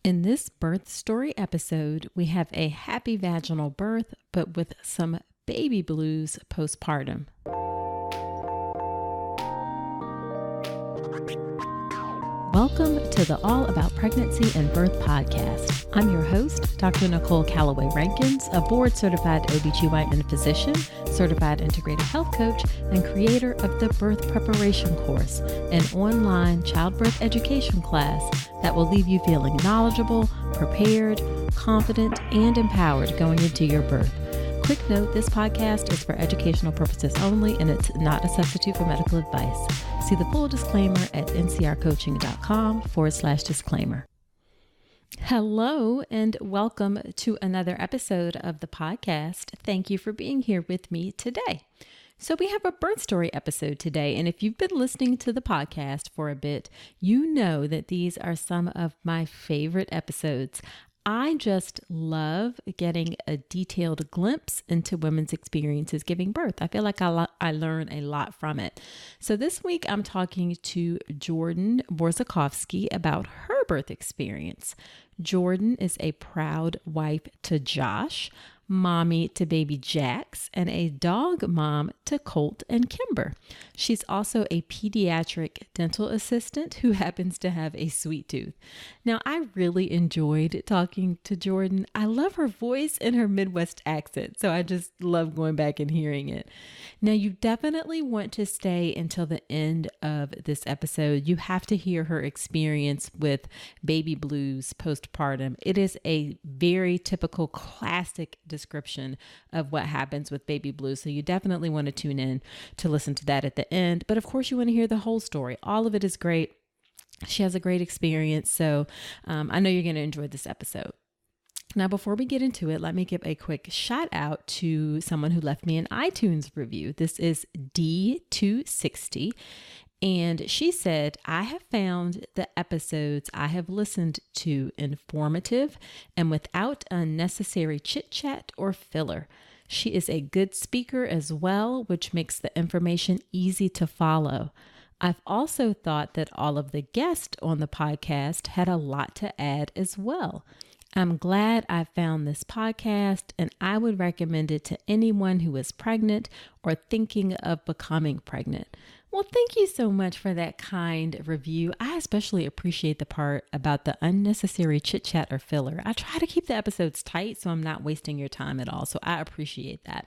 In this birth story episode, we have a happy vaginal birth, but with some baby blues postpartum. Welcome to the All About Pregnancy and Birth podcast. I'm your host, Dr. Nicole Calloway Rankins, a board-certified OB GYN physician, certified integrative health coach, and creator of the Birth Preparation Course, an online childbirth education class that will leave you feeling knowledgeable, prepared, confident, and empowered going into your birth. Quick note, this podcast is for educational purposes only, and it's not a substitute for medical advice. See the full disclaimer at ncrcoaching.com/disclaimer. Hello, and welcome to another episode of the podcast. Thank you for being here with me today. So we have a birth story episode today, and if you've been listening to the podcast for a bit, you know that these are some of my favorite episodes. I just love getting a detailed glimpse into women's experiences giving birth. I feel like I learn a lot from it. So this week I'm talking to Jordan Borzekofski about her birth experience. Jordan is a proud wife to Josh, mommy to baby Jax, and a dog mom to Colt and Kimber. She's also a pediatric dental assistant who happens to have a sweet tooth. Now, I really enjoyed talking to Jordan. I love her voice and her Midwest accent, so I just love going back and hearing it. Now, you definitely want to stay until the end of this episode. You have to hear her experience with baby blues postpartum. It is a very typical classic description of what happens with baby blues. So you definitely want to tune in to listen to that at the end. But of course, you want to hear the whole story. All of it is great. She has a great experience. So I know you're going to enjoy this episode. Now, before we get into it, let me give a quick shout out to someone who left me an iTunes review. This is D260. And she said, I have found the episodes I have listened to informative and without unnecessary chit chat or filler. She is a good speaker as well, which makes the information easy to follow. I've also thought that all of the guests on the podcast had a lot to add as well. I'm glad I found this podcast, and I would recommend it to anyone who is pregnant or thinking of becoming pregnant. Well, thank you so much for that kind review. I especially appreciate the part about the unnecessary chit chat or filler. I try to keep the episodes tight so I'm not wasting your time at all. So I appreciate that.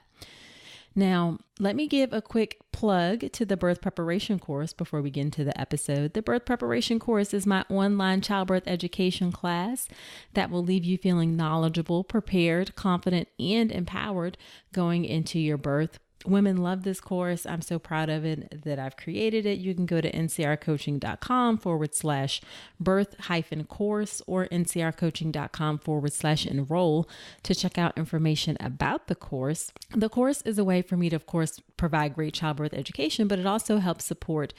Now, let me give a quick plug to the birth preparation course before we get into the episode. The birth preparation course is my online childbirth education class that will leave you feeling knowledgeable, prepared, confident, and empowered going into your birth. Women love this course. I'm so proud of it that I've created it. You can go to ncrcoaching.com/birth-course or ncrcoaching.com/enroll to check out information about the course. The course is a way for me to, of course, provide great childbirth education, but it also helps support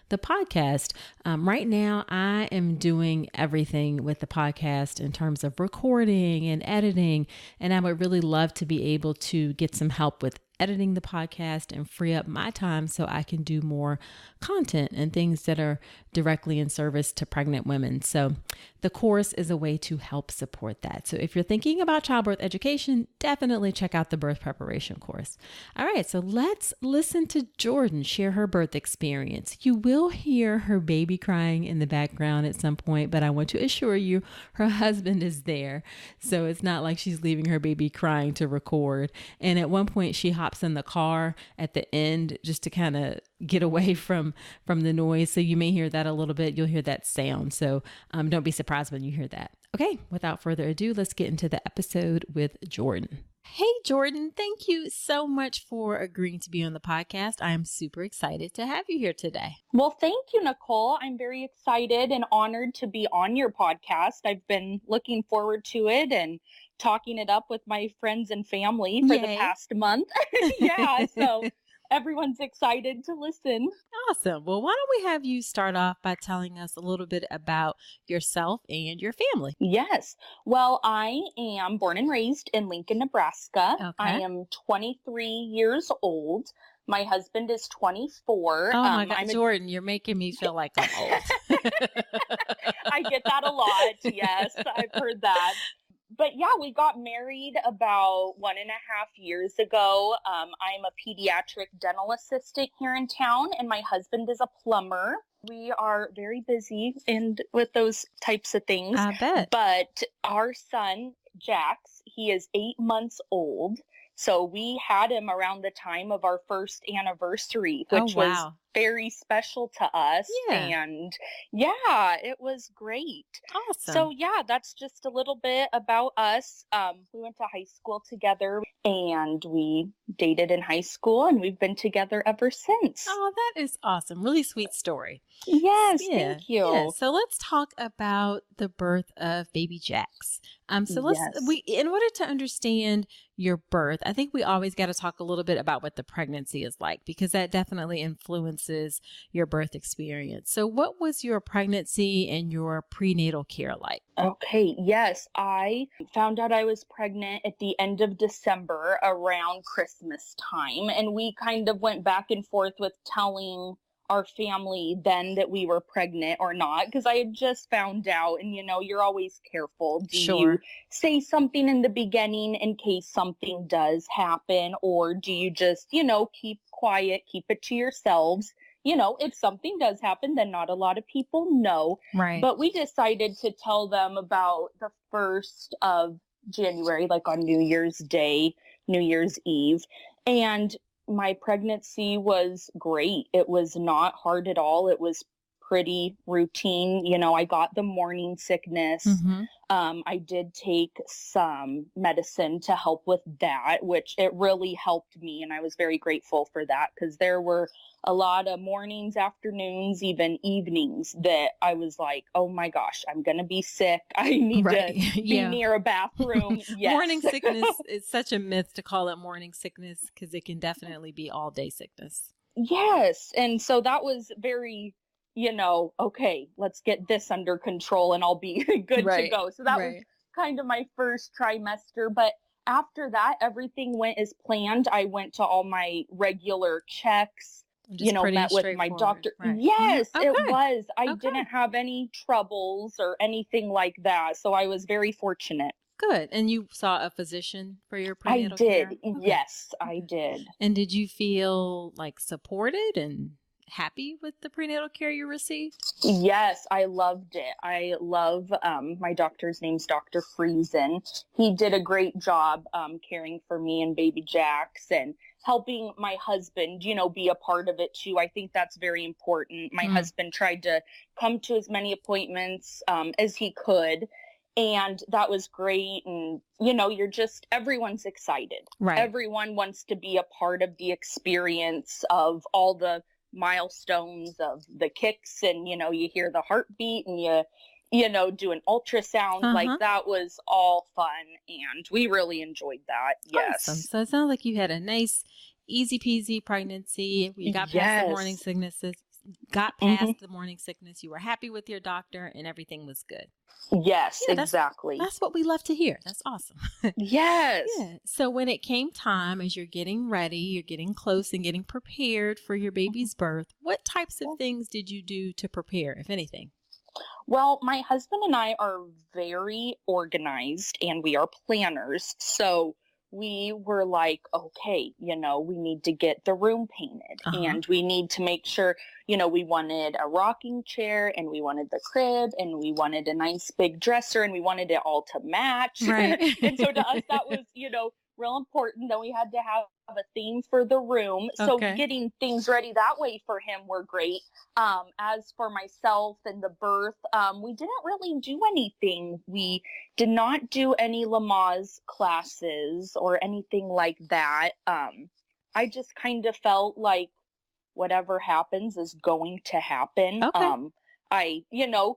the podcast. Right now, I am doing everything with the podcast in terms of recording and editing, and I would really love to be able to get some help with editing the podcast and free up my time so I can do more content and things that are directly in service to pregnant women. So the course is a way to help support that. So if you're thinking about childbirth education, definitely check out the birth preparation course. All right, so let's listen to Jordan share her birth experience. You will hear her baby crying in the background at some point, but I want to assure you her husband is there. So it's not like she's leaving her baby crying to record. And at one point she hops in the car at the end just to kind of get away from the noise. So you may hear that a little bit. You'll hear that sound. So don't be surprised when you hear that. Okay, without further ado, let's get into the episode with Jordan. Hey, Jordan, thank you so much for agreeing to be on the podcast. I am super excited to have you here today. Well, thank you, Nicole. I'm very excited and honored to be on your podcast. I've been looking forward to it and talking it up with my friends and family for the past month. Yeah, so everyone's excited to listen. Awesome. Well, why don't we have you start off by telling us a little bit about yourself and your family? Yes. Well, I am born and raised in Lincoln, Nebraska. Okay. I am 23 years old. My husband is 24. Oh my God, Jordan, you're making me feel like I'm old. I get that a lot. Yes, I've heard that. But yeah, we got married about 1.5 years ago. I'm a pediatric dental assistant here in town, and my husband is a plumber. We are very busy with those types of things. I bet. But our son, Jax, he is 8 months old. So we had him around the time of our first anniversary, which was very special to us. Yeah. And yeah, it was great. Awesome. So yeah, that's just a little bit about us. We went to high school together and we dated in high school and we've been together ever since. Oh, that is awesome. Really sweet story. Yes, thank you. Yeah. So let's talk about the birth of baby Jax. In order to understand your birth, I think we always got to talk a little bit about what the pregnancy is like, because that definitely influences your birth experience. So what was your pregnancy and your prenatal care like? Okay, yes, I found out I was pregnant at the end of December around Christmas time, and we kind of went back and forth with telling our family then that we were pregnant or not, because I had just found out, and you're always careful. Do you say something in the beginning in case something does happen, or do you just, keep quiet, keep it to yourselves? If something does happen, then not a lot of people know. Right. But we decided to tell them about the 1st of January, like on New Year's Day, New Year's Eve. And my pregnancy was great. It was not hard at all. It was pretty routine. I got the morning sickness. Mm-hmm. I did take some medicine to help with that, which it really helped me. And I was very grateful for that, because there were a lot of mornings, afternoons, even evenings that I was like, oh my gosh, I'm going to be sick. I need to be near a bathroom. Yes. Morning sickness is such a myth to call it morning sickness, because it can definitely be all day sickness. Yes. And so that was very, okay, let's get this under control and I'll be good to go. So that was kind of my first trimester. But after that, everything went as planned. I went to all my regular checks, met with my doctor. Right. Yes, it was. I didn't have any troubles or anything like that. So I was very fortunate. Good. And you saw a physician for your prenatal care? I did. Yes, I did. And did you feel like supported and happy with the prenatal care you received? Yes, I loved it. I love my doctor's name's Dr. Friesen. He did a great job caring for me and baby Jax and helping my husband, be a part of it too. I think that's very important. My husband tried to come to as many appointments as he could. And that was great. And, everyone's excited. Right. Everyone wants to be a part of the experience of all the milestones of the kicks, and you hear the heartbeat and you do an ultrasound. Like, that was all fun, and we really enjoyed that. Yes. Awesome. So it sounds like you had a nice easy peasy pregnancy. You got past the morning sicknesses, the morning sickness. You were happy with your doctor and everything was good. Yes, exactly. That's what we love to hear. That's awesome. Yes. Yeah. So when it came time, as you're getting ready, you're getting close and getting prepared for your baby's birth, what types of things did you do to prepare, if anything? Well, my husband and I are very organized and we are planners. So we were like, okay, we need to get the room painted and we need to make sure, we wanted a rocking chair and we wanted the crib and we wanted a nice big dresser and we wanted it all to match. Right. And so to us, that was, real important. Then we had to have a theme for the room. So getting things ready that way for him were great. As for myself and the birth, we didn't really do anything. We did not do any Lamaze classes or anything like that. I just kind of felt like whatever happens is going to happen. I,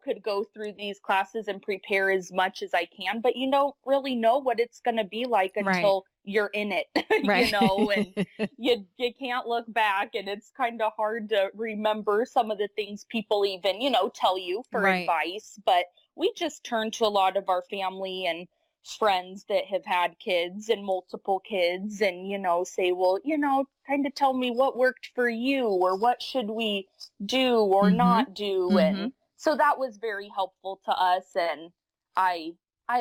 could go through these classes and prepare as much as I can, but you don't really know what it's going to be like until you're in it, and you can't look back, and it's kind of hard to remember some of the things people even, tell you for advice. But we just turned to a lot of our family and friends that have had kids and multiple kids and, say, well, kind of tell me what worked for you or what should we do or not do. And so that was very helpful to us. And I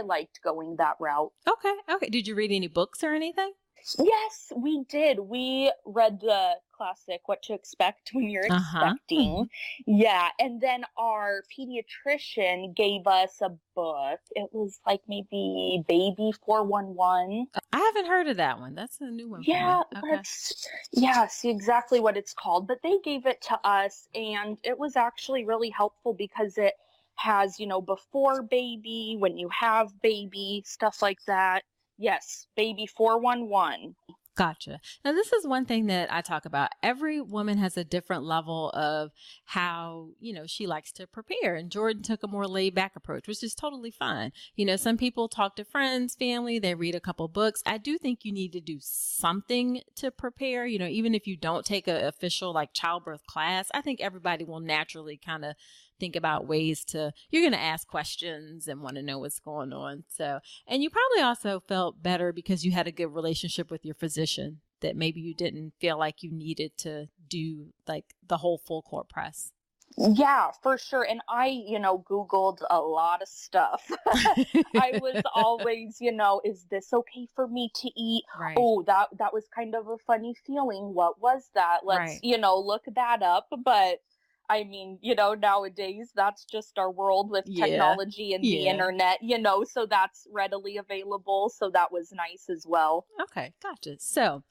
liked going that route. Okay. Did you read any books or anything? Yes, we did. We read the classic What to Expect When You're Expecting. Yeah. And then our pediatrician gave us a book. It was like maybe Baby 411. I haven't heard of that one. That's a new one. Yeah, for me. Okay. See exactly what it's called. But they gave it to us, and it was actually really helpful because it has, before baby, when you have baby, stuff like that. Yes, Baby 411. Gotcha. Now, this is one thing that I talk about. Every woman has a different level of how, she likes to prepare. And Jordan took a more laid back approach, which is totally fine. Some people talk to friends, family, they read a couple books. I do think you need to do something to prepare, even if you don't take an official like childbirth class. I think everybody will naturally kind of think about ways you're going to ask questions and want to know what's going on. So, and you probably also felt better because you had a good relationship with your physician, that maybe you didn't feel like you needed to do like the whole full court press. Yeah, for sure. And I, Googled a lot of stuff. I was always, is this okay for me to eat? Right. Oh, that was kind of a funny feeling. What was that? Let's, look that up. But I mean, nowadays that's just our world with technology and the internet, so that's readily available. So that was nice as well. Okay, gotcha. So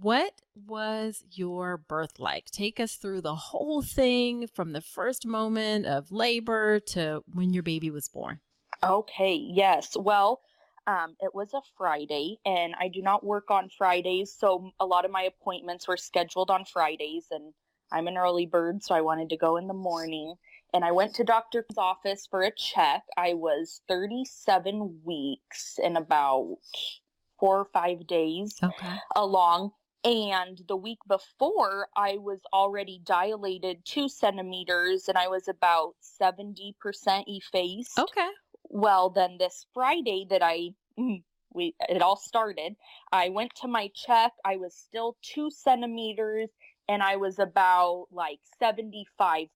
what was your birth like? Take us through the whole thing from the first moment of labor to when your baby was born. Okay, yes. Well, it was a Friday, and I do not work on Fridays, so a lot of my appointments were scheduled on Fridays, and I'm an early bird, so I wanted to go in the morning. And I went to doctor's office for a check. I was 37 weeks and about 4 or 5 days along. And the week before, I was already dilated 2 centimeters, and I was about 70% effaced. Okay. Well, then this Friday that it all started, I went to my check. I was still 2 centimeters, and I was about like 75%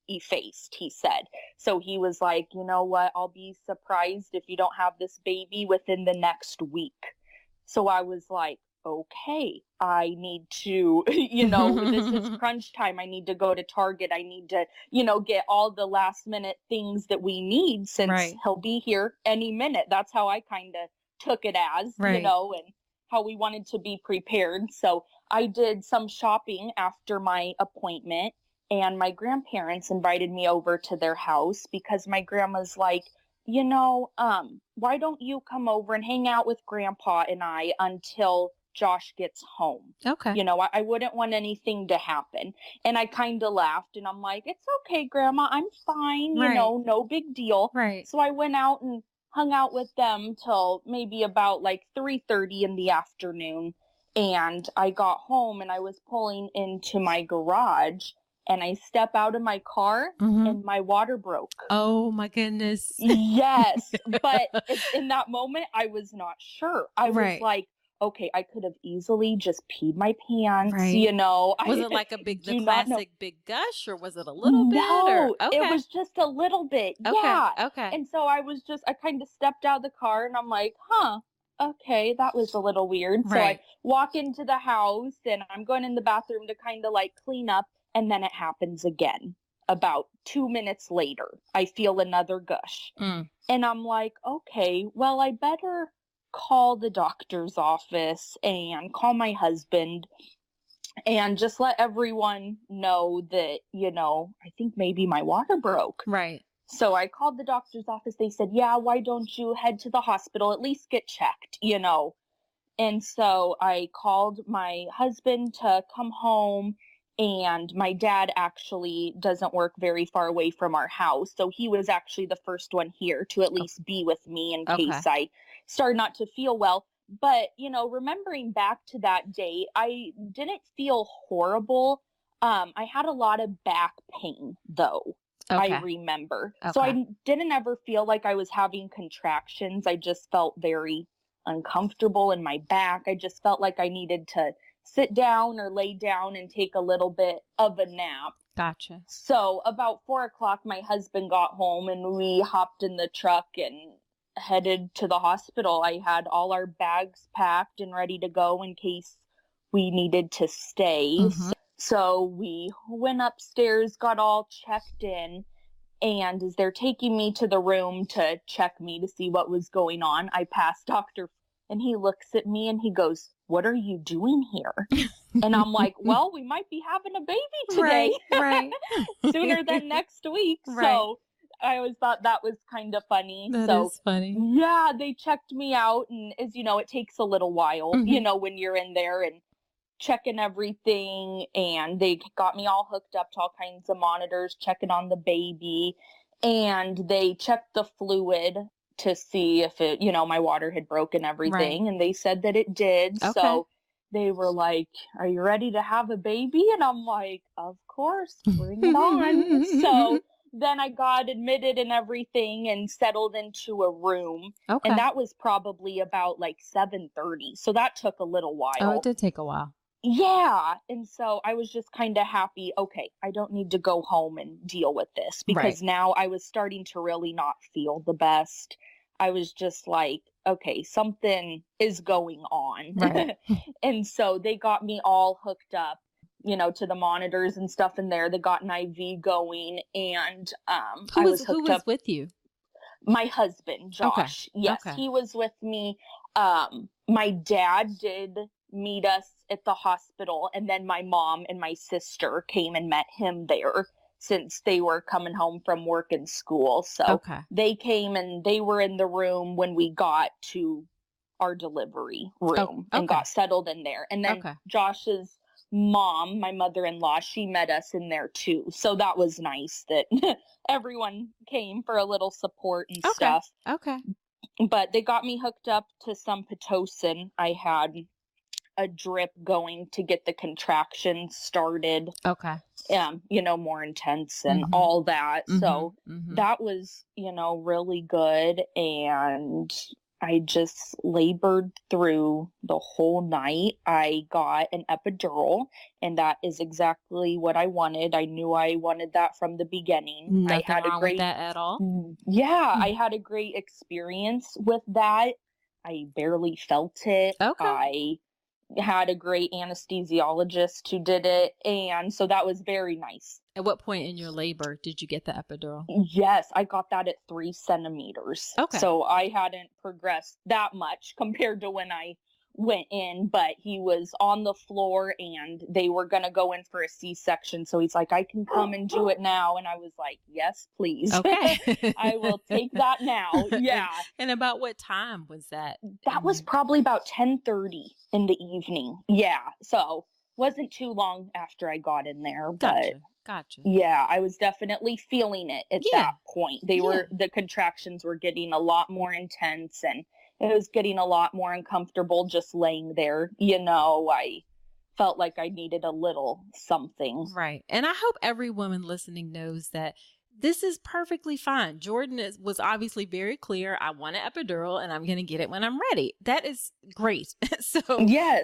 effaced, he said. So he was like, you know what? I'll be surprised if you don't have this baby within the next week. So I was like, okay, I need to, this is crunch time. I need to go to Target. I need to, get all the last minute things that we need since he'll be here any minute. That's how I kind of took it as, and how we wanted to be prepared. So I did some shopping after my appointment, and my grandparents invited me over to their house because my grandma's like, why don't you come over and hang out with Grandpa and I until Josh gets home? Okay. I wouldn't want anything to happen. And I kind of laughed, and I'm like, it's okay, Grandma, I'm fine, no big deal. Right. So I went out and hung out with them till maybe about like 3:30 in the afternoon. And I got home, and I was pulling into my garage, and I step out of my car, and my water broke. Oh my goodness. Yes. But in that moment, I was not sure. I was like, okay, I could have easily just peed my pants, Was it like the classic big gush, or was it a little bit? No, it was just a little bit. Okay. Yeah. Okay. And so I kind of stepped out of the car, and I'm like, okay, that was a little weird. So I walk into the house, and I'm going in the bathroom to kind of like clean up, and then it happens again. About 2 minutes later, I feel another gush. And I'm like, okay, well, I better call the doctor's office and call my husband and just let everyone know that, I think maybe my water broke. Right. So I called the doctor's office. They said, yeah, why don't you head to the hospital, at least get checked, And so I called my husband to come home, and my dad actually doesn't work very far away from our house. So he was actually the first one here to at least be with me in case I started not to feel well. But, remembering back to that day, I didn't feel horrible. I had a lot of back pain, though. I remember. So I didn't ever feel like I was having contractions. I just felt very uncomfortable in my back. I just felt like I needed to sit down or lay down and take a little bit of a nap. Gotcha. So about 4:00, my husband got home and we hopped in the truck and headed to the hospital. I had all our bags packed and ready to go in case we needed to stay. Mm-hmm. So we went upstairs, got all checked in, and as they're taking me to the room to check me to see what was going on, I passed Dr. and he looks at me and he goes, "What are you doing here?" And I'm like, "Well, we might be having a baby today." Right. Sooner than next week. Right. So I always thought that was kind of funny. That is funny. Yeah, they checked me out, and as you know, it takes a little while, Mm-hmm. when you're in there and checking everything, and they got me all hooked up to all kinds of monitors, checking on the baby, and they checked the fluid to see if it, my water had broken everything, right. And they said that it did. Okay. So they were like, "Are you ready to have a baby?" And I'm like, "Of course, bring it on." So then I got admitted and everything and settled into a room. Okay. And that was probably about like 7:30. So that took a little while. Oh, it did take a while. Yeah. And so I was just kind of happy. Okay, I don't need to go home and deal with this, because now I was starting to really not feel the best. I was just like, okay, something is going on. Right. And so they got me all hooked up, to the monitors and stuff in there. They got an IV going, and who was with you? My husband, Josh. Okay. Yes, okay. He was with me. My dad did meet us at the hospital, and then my mom and my sister came and met him there, since they were coming home from work and school. So they came and they were in the room when we got to our delivery room and got settled in there. And then Josh's mom, my mother-in-law, she met us in there too. So that was nice that everyone came for a little support and stuff. Okay. But they got me hooked up to some Pitocin. I had a drip going to get the contractions started. Okay. More intense and all that. So that was, really good. And I just labored through the whole night. I got an epidural, and that is exactly what I wanted. I knew I wanted that from the beginning. Nothing I had wrong with that at all? Yeah, I had a great experience with that. I barely felt it. Okay. I had a great anesthesiologist who did it, and so that was very nice. At what point in your labor did you get the epidural? Yes, I got that at 3 centimeters. Okay. So I hadn't progressed that much compared to when I went in, but he was on the floor and they were going to go in for a C-section. So he's like, "I can come and do it now." And I was like, "Yes, please." Okay. I will take that now. Yeah. And about what time was that? That was probably about 10:30 in the evening. Yeah. So wasn't too long after I got in there, but Gotcha. Yeah, I was definitely feeling it at that point. The contractions were getting a lot more intense, and it was getting a lot more uncomfortable just laying there. I felt like I needed a little something. Right. And I hope every woman listening knows that this is perfectly fine. Jordan was obviously very clear. I want an epidural and I'm going to get it when I'm ready. That is great. So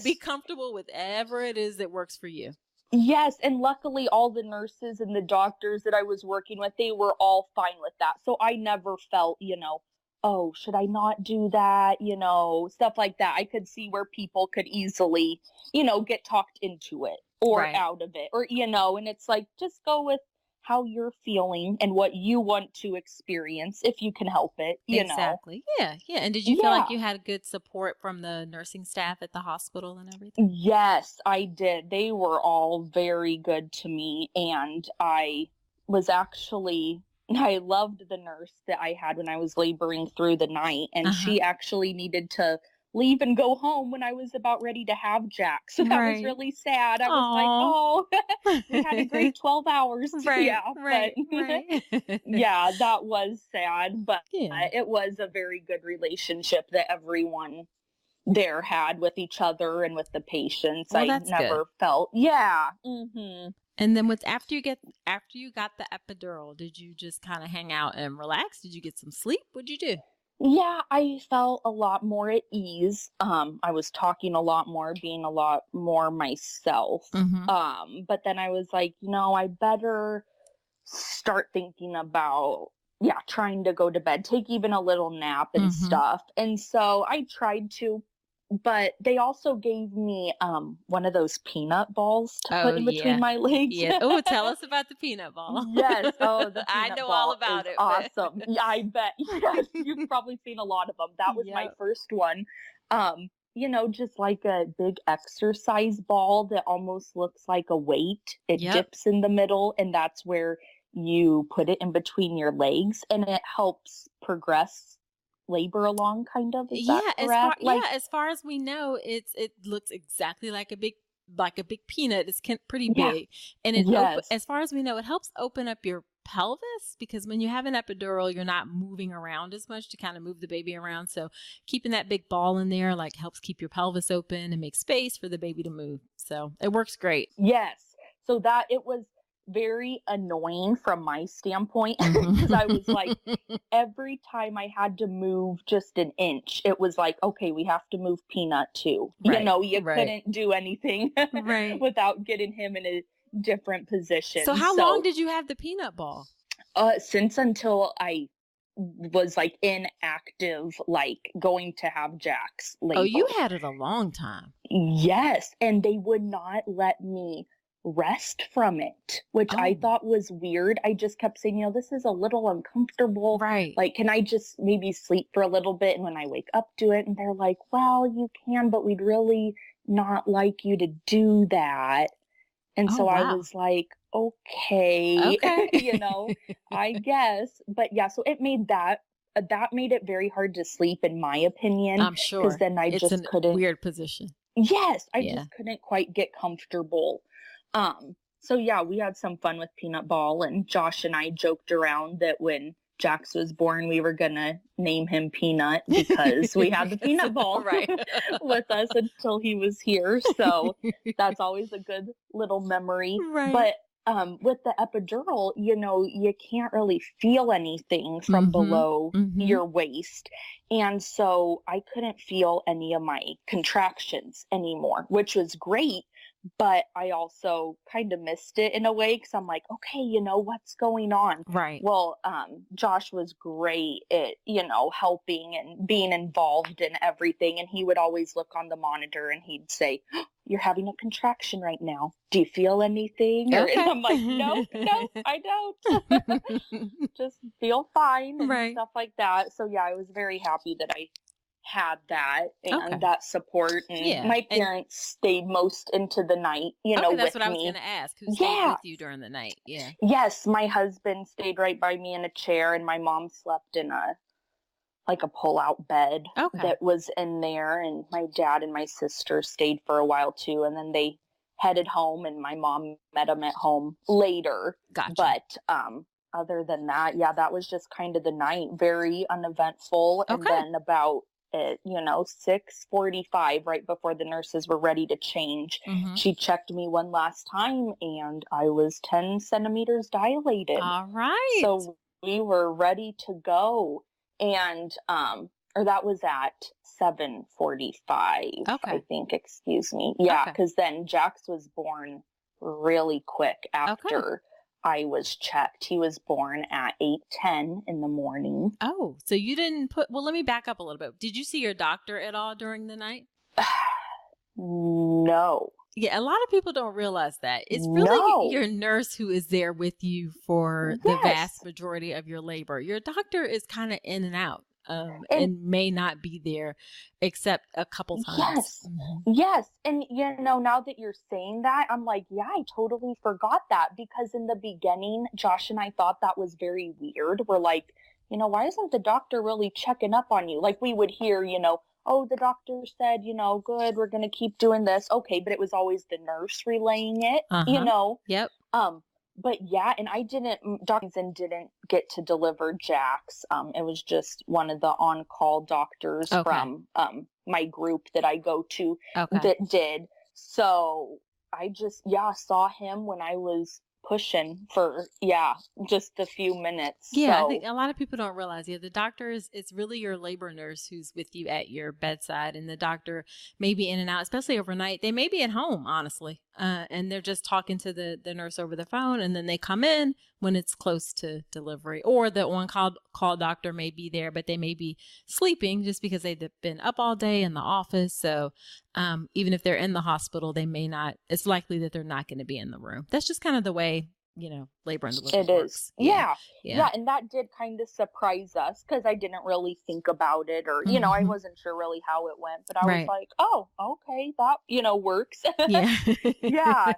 be comfortable with whatever it is that works for you. Yes, and luckily all the nurses and the doctors that I was working with, they were all fine with that. So I never felt, oh, should I not do that? Stuff like that. I could see where people could easily, get talked into it or out of it, or, and it's like, just go with how you're feeling and what you want to experience if you can help it, Exactly. Yeah. And did you feel like you had good support from the nursing staff at the hospital and everything? Yes, I did. They were all very good to me, and I loved the nurse that I had when I was laboring through the night, and she actually needed to leave and go home when I was about ready to have Jack. So that was really sad. I was like, oh, we had a great 12 hours. Right. Yeah, that was sad, but it was a very good relationship that everyone there had with each other and with the patients. Well, I never felt. Yeah. Mm-hmm. And then after you got the epidural, did you just kind of hang out and relax? Did you get some sleep? What'd you do? Yeah, I felt a lot more at ease. I was talking a lot more, being a lot more myself. But then I was like, I better start thinking about, trying to go to bed, take even a little nap and stuff. And so I tried to, but they also gave me one of those peanut balls to put in between my legs. Yeah. Oh, tell us about the peanut ball. Yes. Oh, the peanut I know ball all about is it. awesome. Yeah, I bet. Yes, you've probably seen a lot of them. That was my first one. Just like a big exercise ball that almost looks like a weight. It dips in the middle, and that's where you put it in between your legs, and it helps progress labor along, kind of. Is that correct? As far as we know, it looks exactly like a big peanut. It's pretty big, and as far as we know, it helps open up your pelvis, because when you have an epidural, you're not moving around as much to kind of move the baby around. So keeping that big ball in there helps keep your pelvis open and make space for the baby to move. So it works great. Yes. So that it was very annoying from my standpoint, because I was like, every time I had to move just an inch, it was like, okay, we have to move Peanut too. Right, you couldn't do anything without getting him in a different position. So how long did you have the peanut ball? Since until I was inactive, going to have Jack's labor. Oh, you had it a long time. Yes, and they would not let me rest from it, which I thought was weird. I just kept saying, this is a little uncomfortable. Right. Can I just maybe sleep for a little bit, and when I wake up, do it? And they're like, well, you can, but we'd really not like you to do that. And so I was like, okay. I guess. But yeah, so it made that made it very hard to sleep, in my opinion. I'm sure. Because then I just couldn't. Weird position. Yes. I just couldn't quite get comfortable. So yeah, we had some fun with Peanut Ball, and Josh and I joked around that when Jax was born, we were gonna name him Peanut, because we had the peanut ball with us until he was here. So that's always a good little memory. Right. But with the epidural, you can't really feel anything from below your waist. And so I couldn't feel any of my contractions anymore, which was great. But I also kind of missed it in a way, because I'm like, okay, what's going on? Right. Well, Josh was great at, helping and being involved in everything. And he would always look on the monitor and he'd say, you're having a contraction right now. Do you feel anything? Okay. And I'm like, no, I don't. Just feel fine and stuff like that. So yeah, I was very happy that I had that and that support, and my parents stayed most into the night, that's with what I was going to ask. Who stayed with you during the night? Yes, my husband stayed right by me in a chair, and my mom slept in a pull-out bed that was in there, and my dad and my sister stayed for a while too, and then they headed home, and my mom met them at home later. Gotcha. But other than that, that was just kind of the night, very uneventful. And then about at 6:45, right before the nurses were ready to change, she checked me one last time, and I was 10 centimeters dilated. All right. So we were ready to go, and or that was at 7:45. I think. Excuse me. Yeah, because then Jax was born really quick after. I was checked. He was born at 8:10 in the morning. Oh, so you didn't well, let me back up a little bit. Did you see your doctor at all during the night? No. Yeah, a lot of people don't realize that. It's really your nurse who is there with you for the vast majority of your labor. Your doctor is kind of in and out. And may not be there except a couple times. Yes. And, now that you're saying that, I'm like, I totally forgot that, because in the beginning, Josh and I thought that was very weird. We're like, why isn't the doctor really checking up on you? We would hear, oh, the doctor said, good, we're going to keep doing this. Okay. But it was always the nurse relaying it, Yep. But and Dr. didn't get to deliver Jax. It was just one of the on-call doctors from my group that I go to that did. So I just, saw him when I was pushing for, just a few minutes. Yeah, so. I think a lot of people don't realize, the doctor it's really your labor nurse who's with you at your bedside, and the doctor may be in and out, especially overnight. They may be at home, honestly, and they're just talking to the nurse over the phone, and then they come in when it's close to delivery, or the on-call doctor may be there, but they may be sleeping just because they've been up all day in the office. So even if they're in the hospital, they may not, it's likely that they're not going to be in the room. That's just kind of the way, labor and delivery works. Yeah. And that did kind of surprise us because I didn't really think about it, or, I wasn't sure really how it went, but I was like, oh, okay, that, works. Yeah. Yeah.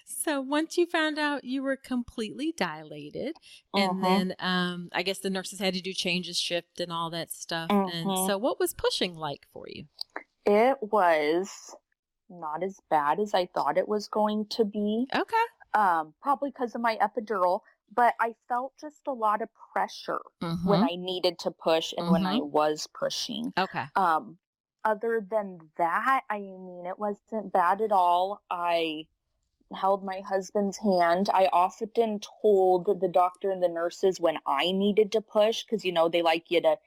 So once you found out you were completely dilated, and then I guess the nurses had to do changes, shift, and all that stuff. And so what was pushing like for you? It was not as bad as I thought it was going to be. Okay. Probably because of my epidural, but I felt just a lot of pressure when I needed to push and when I was pushing. Okay. Other than that, I mean, it wasn't bad at all. I held my husband's hand. I often told the doctor and the nurses when I needed to push, because, they like you to,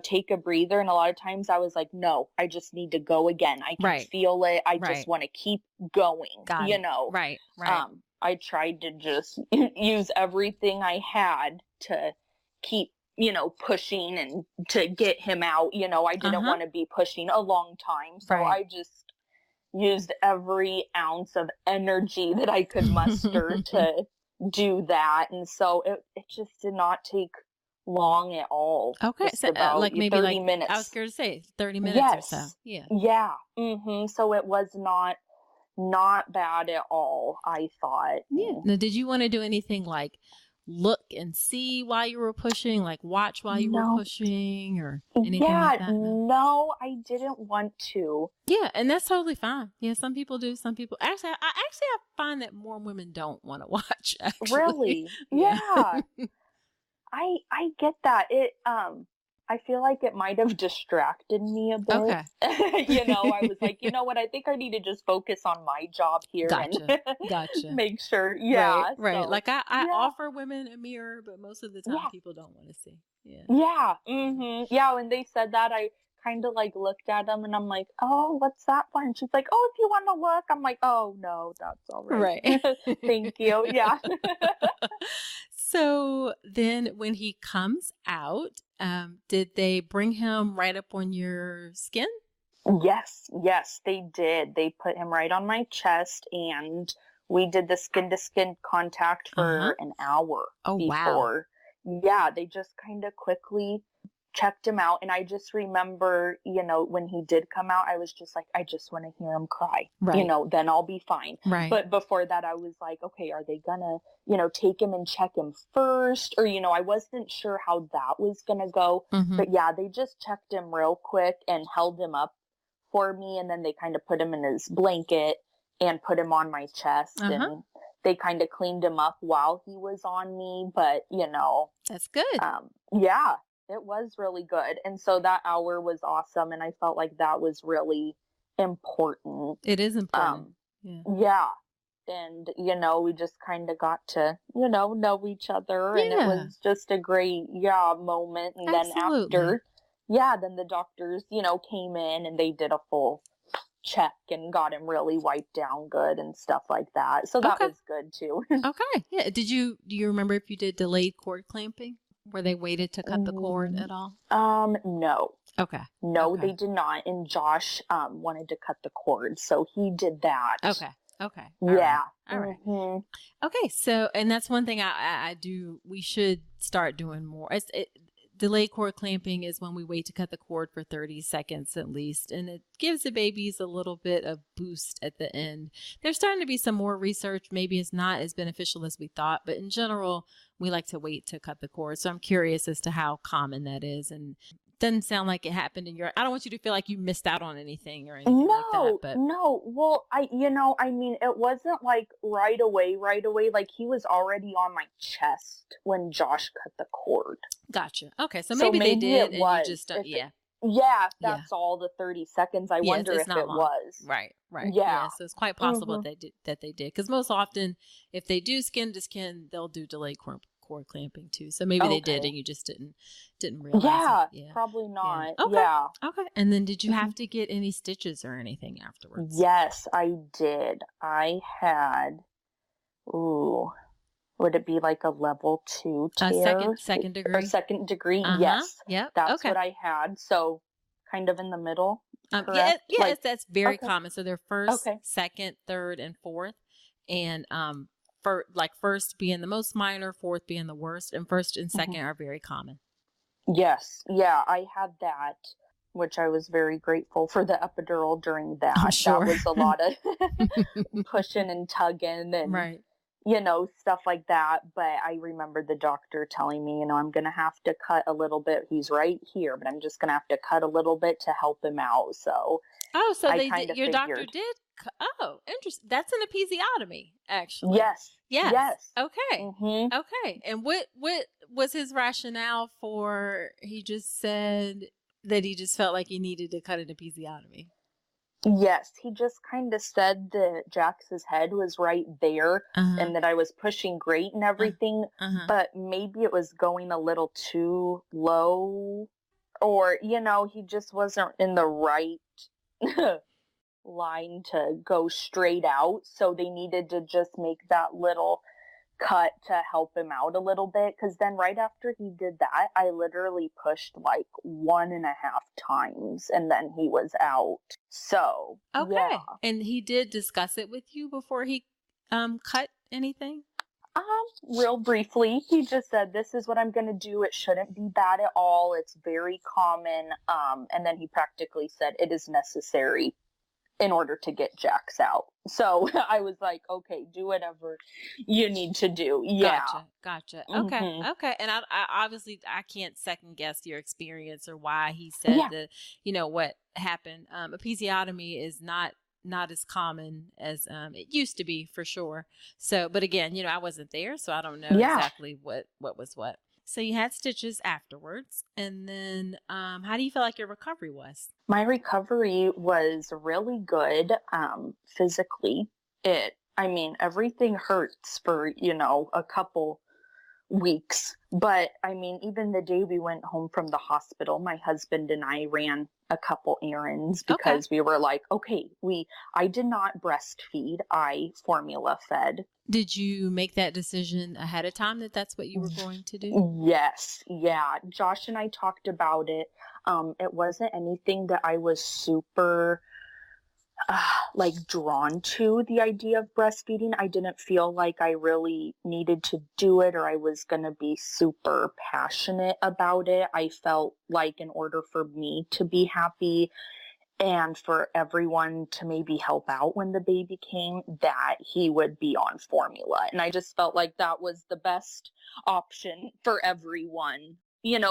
take a breather. And a lot of times I was like, no, I just need to go again. I can feel it. I just want to keep going, Right. I tried to just use everything I had to keep, pushing and to get him out. I didn't want to be pushing a long time. So I just used every ounce of energy that I could muster to do that. And so it just did not take long at all. Okay. Just So about like maybe 30 minutes. I was scared to say 30 minutes or so. Yeah. Yeah. So it was not bad at all, I thought. Yeah. Now, did you want to do anything like look and see while you were pushing, like watch while you were pushing, or anything like that? No, I didn't want to. Yeah, and that's totally fine. Yeah, some people do. Some people actually, I find that more women don't want to watch. Actually. Really? Yeah. I get that. It I feel like it might have distracted me a bit. Okay. I was like, you know what? I think I need to just focus on my job here Gotcha. and make sure. Yeah. Right. So, like I offer women a mirror, but most of the time people don't want to see. Yeah. Yeah. Yeah. When they said that, I kind of like looked at them and I'm like, oh, what's that for? And she's like, oh, if you want to look. I'm like, oh, no, that's all right. Right. Thank you. Yeah. So then when he comes out, did they bring him right up on your skin? Yes, they did. They put him right on my chest and we did the skin to skin contact for an hour before. Wow. Yeah, they just kind of quickly checked him out. And I just remember, when he did come out, I was just like, I just want to hear him cry, then I'll be fine. Right. But before that, I was like, okay, are they gonna, take him and check him first? Or, I wasn't sure how that was gonna go. But yeah, they just checked him real quick and held him up for me. And then they kind of put him in his blanket and put him on my chest. And they kind of cleaned him up while he was on me. But, that's good. Yeah. It was really good. And so that hour was awesome. And I felt like that was really important. It is important. Yeah. And, we just kind of got to, know each other. And it was just a great, moment. And Absolutely. Then after, then the doctors, came in and they did a full check and got him really wiped down good and stuff like that. So that was good too. Okay. Yeah. Do you remember if you did delayed cord clamping? Where they waited to cut the cord at all? No. Okay. No, they did not. And Josh wanted to cut the cord, so he did that. Okay. Yeah. All right. Okay. So, and that's one thing I do. We should start doing more. Delayed cord clamping is when we wait to cut the cord for 30 seconds at least, and it gives the babies a little bit of boost at the end. There's starting to be some more research. Maybe it's not as beneficial as we thought, but in general, we like to wait to cut the cord. So I'm curious as to how common that is. And doesn't sound like it happened in your, I don't want you to feel like you missed out on anything or anything like that. But no. Well, it wasn't like right away. Like he was already on my chest when Josh cut the cord. Gotcha. Okay. So maybe they did and you just, Yeah, if that's all the 30 seconds. I wonder if it was. Right. Yeah. So it's quite possible that they did. Because most often, if they do skin to skin, they'll do delayed cord clamping too. So maybe they did, and you just didn't realize it. Yeah, probably not. Okay. Yeah. Okay. And then did you have to get any stitches or anything afterwards? Yes, I did. I had, would it be like a level 2 tear? Second degree? Or second degree, yes. Yep. That's what I had. So kind of in the middle, correct? Yes, that's very common. So they're first, second, third, and fourth. And first being the most minor, fourth being the worst, and first and second are very common. Yes. Yeah, I had that, which I was very grateful for the epidural during that. I'm sure. That was a lot of pushing and tugging and, stuff like that. But I remember the doctor telling me, I'm going to have to cut a little bit. He's right here, but I'm just going to have to cut a little bit to help him out. So, your doctor did. Oh, interesting. That's an episiotomy, actually. Yes. Okay. Okay. And what was his rationale for? He just said that he just felt like he needed to cut an episiotomy. Yes, he just kind of said that Jax's head was right there and that I was pushing great and everything, but maybe it was going a little too low, or, he just wasn't in the right line to go straight out. So they needed to just make that little cut to help him out a little bit. Because then right after he did that, I literally pushed like 1.5 times and then he was out. So, okay. And he did discuss it with you before he cut anything? Real briefly, he just said, this is what I'm going to do. It shouldn't be bad at all. It's very common. And then he practically said it is necessary in order to get Jax out. So I was like, okay, do whatever you need to do. Yeah. Gotcha. Okay. Okay. And I obviously I can't second guess your experience or why he said that, what happened. Episiotomy is not as common as it used to be, for sure. So, but again, I wasn't there, so I don't know exactly what was what. So you had stitches afterwards, and then how do you feel like your recovery was? My recovery was really good physically. Everything hurts for, a couple weeks. But even the day we went home from the hospital, my husband and I ran a couple errands because we were like, I did not breastfeed. I formula fed. Did you make that decision ahead of time that that's what you were going to do? Yes. Yeah. Josh and I talked about it. It wasn't anything that I was super drawn to, the idea of breastfeeding. I didn't feel like I really needed to do it or I was going to be super passionate about it. I felt like in order for me to be happy and for everyone to maybe help out when the baby came, that he would be on formula. And I just felt like that was the best option for everyone,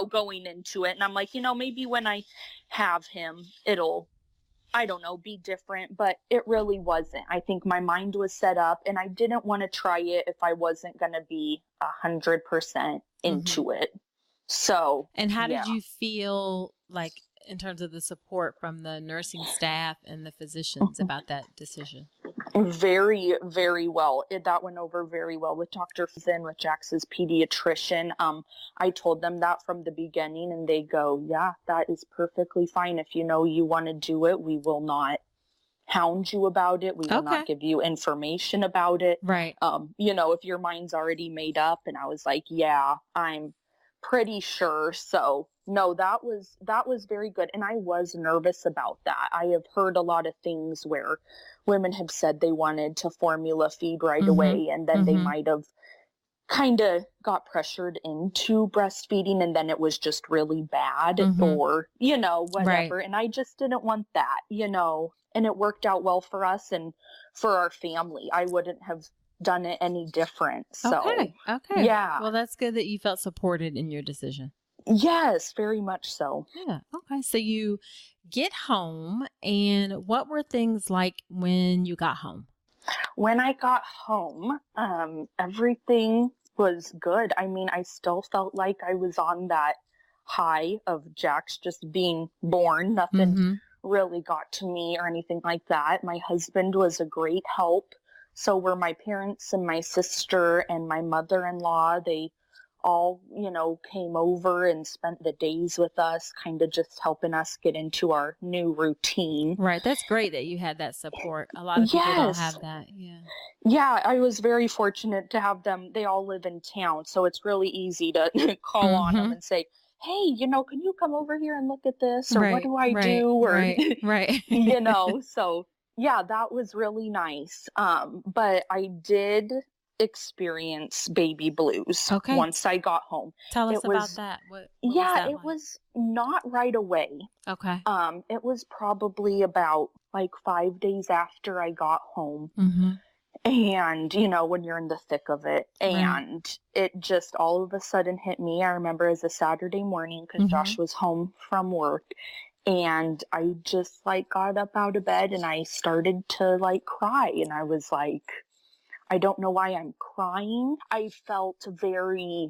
going into it. And I'm like, maybe when I have him, it'll, I don't know, be different, but it really wasn't. I think my mind was set up and I didn't want to try it if I wasn't going to be 100% into it. So. And how did you feel like in terms of the support from the nursing staff and the physicians about that decision? Very, very well. That went over very well with Dr. Finn, with Jax's pediatrician. I told them that from the beginning and they go, yeah, that is perfectly fine. If you want to do it, we will not hound you about it. We will not give you information about it. Right. If your mind's already made up. And I was like, yeah, I'm pretty sure. So no, that was very good. And I was nervous about that. I have heard a lot of things where women have said they wanted to formula feed right away. And then they might have kind of got pressured into breastfeeding and then it was just really bad or, whatever. Right. And I just didn't want that, and it worked out well for us and for our family. I wouldn't have done it any different. So, okay. Yeah. Well, that's good that you felt supported in your decision. Yes, very much so. Yeah. Okay. So you get home, and what were things like when you got home? When I got home, everything was good. I still felt like I was on that high of Jax just being born. Nothing really got to me or anything like that. My husband was a great help. So were my parents and my sister and my mother-in-law. They all, came over and spent the days with us, kind of just helping us get into our new routine. Right. That's great that you had that support. A lot of people don't have that. Yeah. Yeah, I was very fortunate to have them. They all live in town, so it's really easy to call on them and say, hey, can you come over here and look at this? Or what do I do? Or, right. So yeah, that was really nice. But I did experience baby blues once I got home. Tell us about that. What was that like? It was not right away. Okay. It was probably about like 5 days after I got home. And, when you're in the thick of it, and it just all of a sudden hit me. I remember it was a Saturday morning because Josh was home from work, and I just got up out of bed and I started to cry, and I was like, I don't know why I'm crying. I felt very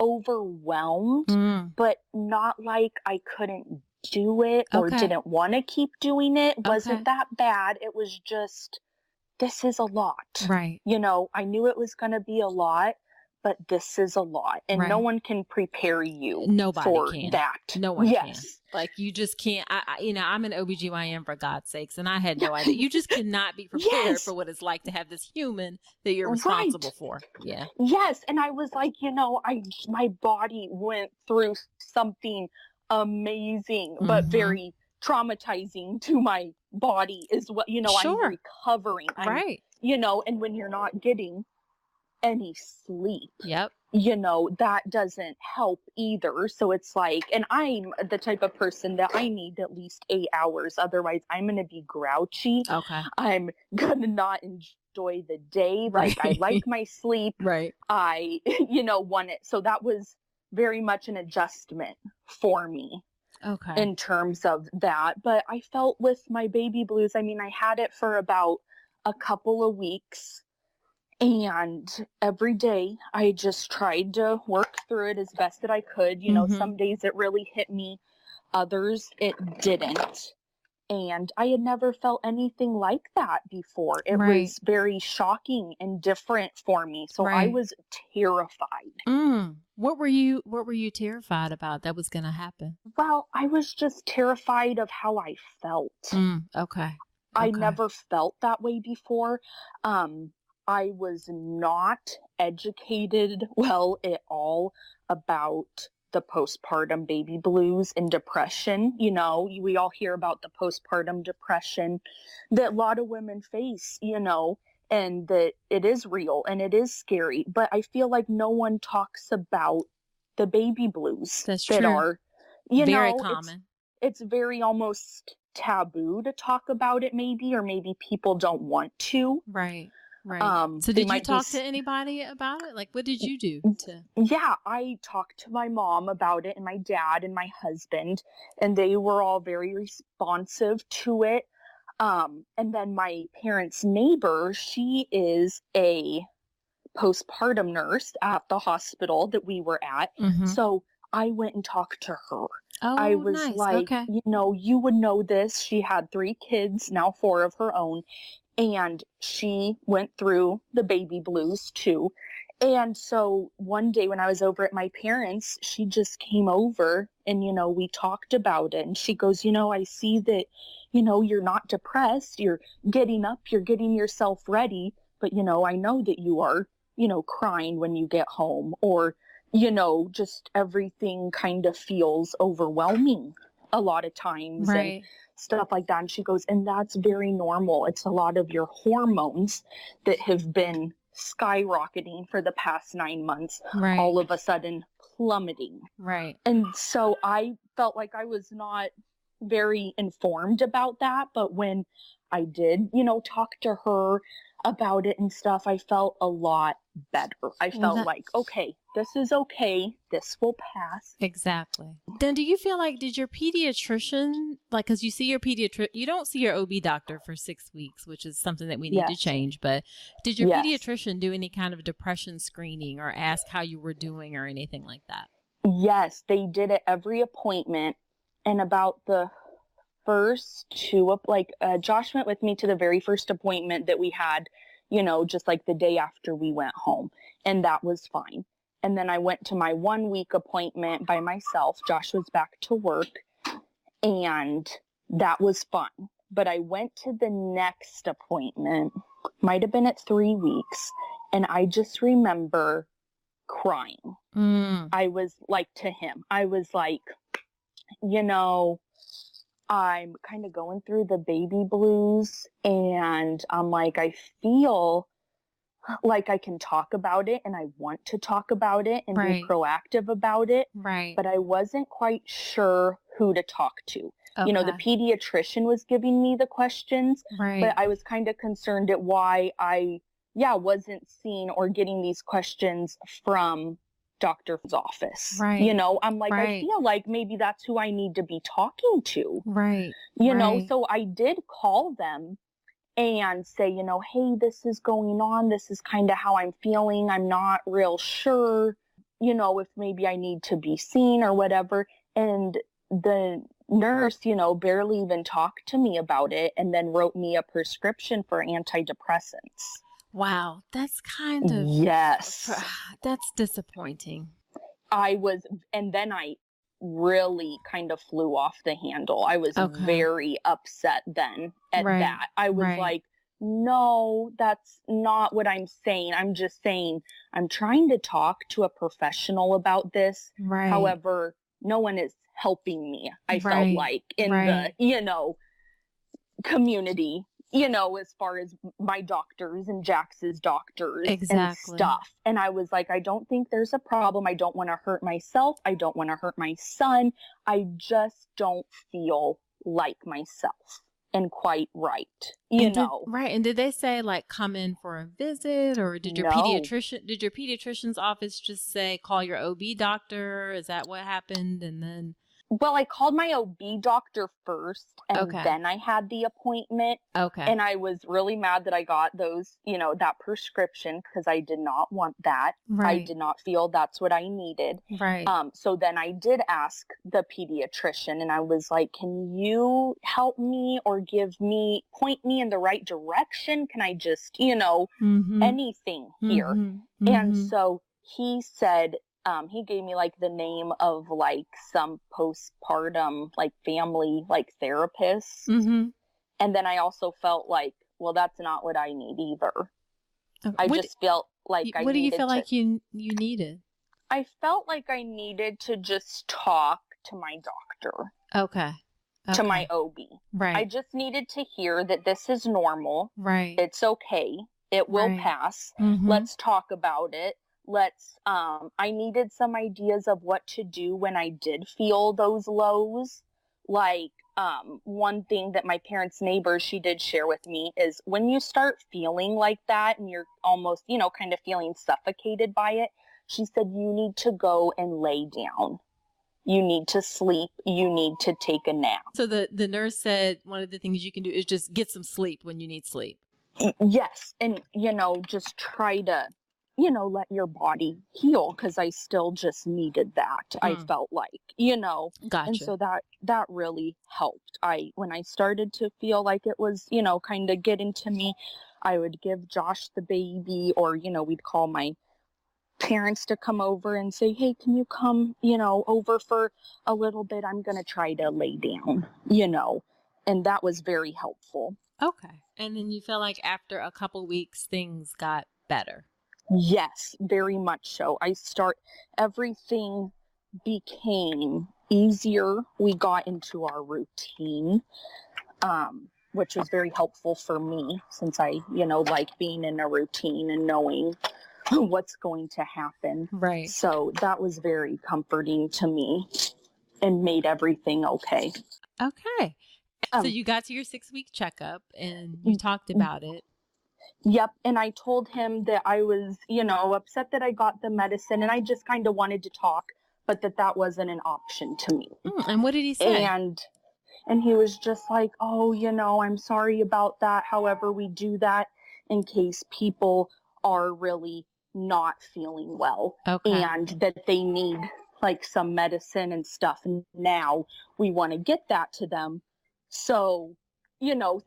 overwhelmed, but not like I couldn't do it or didn't want to keep doing it. Wasn't that bad. It was just, this is a lot. Right. I knew it was going to be a lot, but this is a lot. And no one can prepare you for that. No one can. You just can't. I'm an OB/GYN for God's sakes, and I had no idea. You just cannot be prepared for what it's like to have this human that you're responsible for. Yeah. Yes. And I was like, my body went through something amazing, but very traumatizing to my body is what, I'm recovering. And when you're not getting any sleep, that doesn't help either. So it's and I'm the type of person that I need at least 8 hours. Otherwise I'm going to be grouchy. I'm going to not enjoy the day. I like my sleep. I, want it. So that was very much an adjustment for me. In terms of that. But I felt with my baby blues, I had it for about a couple of weeks, and every day I just tried to work through it as best that I could. Some days it really hit me, others it didn't. And I had never felt anything like that before. It was very shocking and different for me. So I was terrified. What were you terrified about that was going to happen? Well, I was just terrified of how I felt. I never felt that way before. I was not educated well at all about the postpartum baby blues and depression. We all hear about the postpartum depression that a lot of women face, and that it is real and it is scary. But I feel like no one talks about the baby blues that are, very common. It's very almost taboo to talk about it, maybe, or maybe people don't want to. Right. So did you talk to anybody about it? What did you do to? Yeah, I talked to my mom about it and my dad and my husband, and they were all very responsive to it. And then my parents' neighbor, she is a postpartum nurse at the hospital that we were at. So I went and talked to her. I was nice. You would know this. She had 3 kids, now 4 of her own. And she went through the baby blues too. And so one day when I was over at my parents', she just came over and, we talked about it. And she goes, I see that, you're not depressed. You're getting up, you're getting yourself ready. But, I know that you are, crying when you get home, or, just everything kind of feels overwhelming a lot of times. And stuff like that. And she goes, and that's very normal. It's a lot of your hormones that have been skyrocketing for the past 9 months, all of a sudden plummeting. And so I felt like I was not very informed about that. But when I did, talk to her about it and stuff, I felt a lot better. I felt like, okay, this is okay. This will pass. Exactly. Then do you feel like, did your pediatrician, because you see your you don't see your OB doctor for 6 weeks, which is something that we need to change, but did your pediatrician do any kind of depression screening or ask how you were doing or anything like that? Yes, they did at every appointment. And about the first two, Josh went with me to the very first appointment that we had, just like the day after we went home. And that was fine. And then I went to my 1 week appointment by myself. Josh was back to work and that was fun. But I went to the next appointment, might have been at 3 weeks. And I just remember crying. I was like, to him, I was like, I'm kind of going through the baby blues and I'm like, I feel like I can talk about it and I want to talk about it and be proactive about it. Right. But I wasn't quite sure who to talk to. Okay. The pediatrician was giving me the questions, but I was kind of concerned at why I wasn't seeing or getting these questions from doctor's office. Right. I'm like, I feel like maybe that's who I need to be talking to. Right. So I did call them and say, hey, this is going on. This is kind of how I'm feeling. I'm not real sure, if maybe I need to be seen or whatever. And the nurse, barely even talked to me about it and then wrote me a prescription for antidepressants. Wow, that's kind of... Yes. That's disappointing. And then I really kind of flew off the handle. I was very upset then at that. I was like, no, that's not what I'm saying. I'm just saying I'm trying to talk to a professional about this. However, no one is helping me. I felt like in the, community, as far as my doctors and Jax's doctors and stuff. And I was like, I don't think there's a problem. I don't want to hurt myself. I don't want to hurt my son. I just don't feel like myself and quite right, And did they say like come in for a visit or did your pediatrician's office just say call your OB doctor? Is that what happened? And then... Well, I called my OB doctor first and then I had the appointment. And I was really mad that I got those, that prescription because I did not want that. I did not feel that's what I needed. So then I did ask the pediatrician and I was like, can you help me or point me in the right direction? Can I just, anything here? And so he said, he gave me like the name of like some postpartum like family like therapists. And then I also felt like, well, that's not what I need either. I just felt like I needed What do you feel like you needed? I felt like I needed to just talk to my doctor. To my OB. I just needed to hear that this is normal. It's okay. It will pass. Let's talk about it. I needed some ideas of what to do when I did feel those lows. Like, one thing that my parents' neighbor, she did share with me is when you start feeling like that and you're almost, kind of feeling suffocated by it, she said, you need to go and lay down. You need to sleep. You need to take a nap. So the nurse said one of the things you can do is just get some sleep when you need sleep. Yes. And, just try to, let your body heal because I still just needed that. I felt like, Gotcha. And so that really helped. When I started to feel like it was, kind of getting to me, I would give Josh the baby or, we'd call my parents to come over and say, hey, can you come, over for a little bit? I'm going to try to lay down, and that was very helpful. Okay. And then you feel like after a couple weeks, things got better. Yes, very much so. Everything became easier. We got into our routine, which was very helpful for me since I, like being in a routine and knowing what's going to happen. So that was very comforting to me and made everything okay. Okay. So you got to your 6-week checkup and you talked about it. Yep. And I told him that I was, upset that I got the medicine and I just kind of wanted to talk, but that wasn't an option to me. And what did he say? And he was just like, oh, I'm sorry about that. However, we do that in case people are really not feeling well and that they need like some medicine and stuff. And now we want to get that to them. So,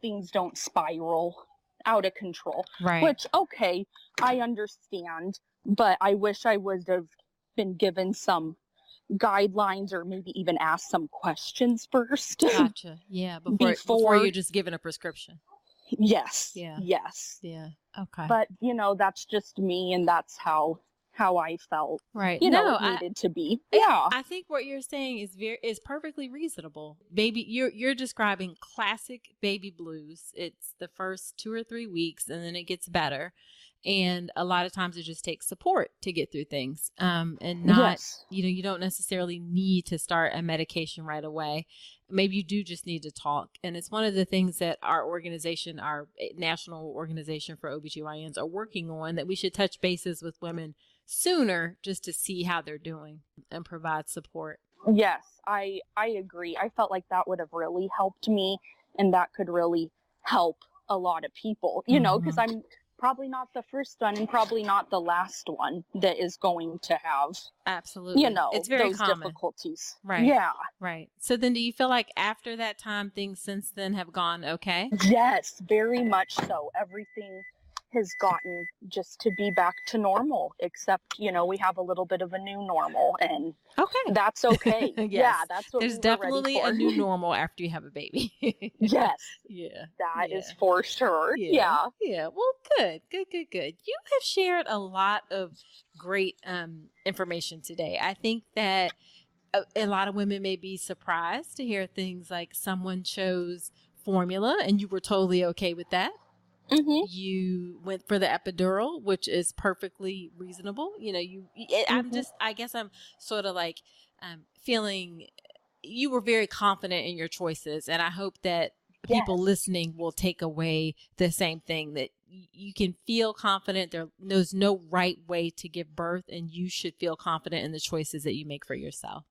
things don't spiral out of control. Right. Which, okay, I understand, but I wish I would have been given some guidelines or maybe even asked some questions first. Gotcha. Yeah. Before you're just given a prescription. Yes. Yeah. Yes. Yeah. Okay. But, that's just me, and that's how I felt. Right. It needed to be. Yeah. I think what you're saying is perfectly reasonable. Baby, you're describing classic baby blues. It's the first 2 or 3 weeks, and then it gets better. And a lot of times it just takes support to get through things. And not, yes. You don't necessarily need to start a medication right away. Maybe you do just need to talk. And it's one of the things that our organization, our national organization for OBGYNs, are working on, that we should touch bases with women sooner just to see how they're doing and provide support. Yes, I agree. I felt like that would have really helped me, and that could really help a lot of people, because I'm probably not the first one and probably not the last one that is going to have, absolutely, it's very those common difficulties. Right. Yeah. Right. So then do you feel like after that time, things since then have gone okay? Yes, very much so. Everything has gotten just to be back to normal, except, we have a little bit of a new normal, and that's okay. Yes. Yeah, that's what there's definitely a new normal after you have a baby. Yes. Yeah. That is for sure. Yeah. Yeah. Well, good. You have shared a lot of great information today. I think that a lot of women may be surprised to hear things like someone chose formula and you were totally okay with that. Mm-hmm. You went for the epidural, which is perfectly reasonable. I guess I'm sort of like feeling you were very confident in your choices. And I hope that people listening will take away the same thing, that you can feel confident. There's no right way to give birth, and you should feel confident in the choices that you make for yourself.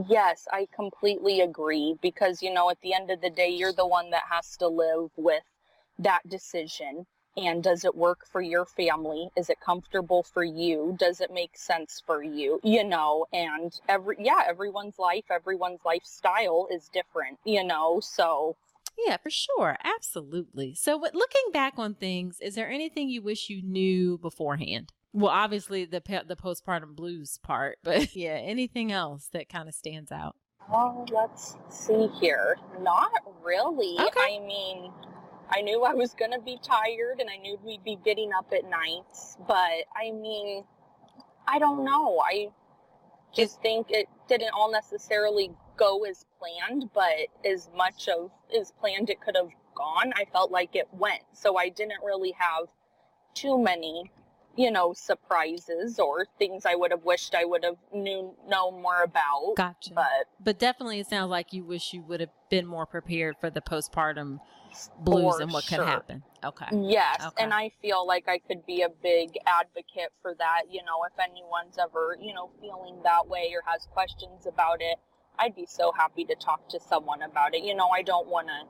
Yes, I completely agree, because, at the end of the day, you're the one that has to live with that decision. And does it work for your family? Is it comfortable for you? Does it make sense for you? And everyone's lifestyle is different, so. Yeah, for sure. Absolutely. So looking back on things, is there anything you wish you knew beforehand? Well, obviously the postpartum blues part, but yeah, anything else that kind of stands out? Oh, let's see here. Not really. Okay. I mean, I knew I was going to be tired, and I knew we'd be getting up at nights, but I mean, I don't know. I just think it didn't all necessarily go as planned, but as much of as planned it could have gone, I felt like it went. So I didn't really have too many, surprises or things I would have wished I would have known more about. Gotcha. But definitely it sounds like you wish you would have been more prepared for the postpartum blues and what could happen. Okay. Yes. Okay. And I feel like I could be a big advocate for that. If anyone's ever, feeling that way or has questions about it, I'd be so happy to talk to someone about it. I don't want to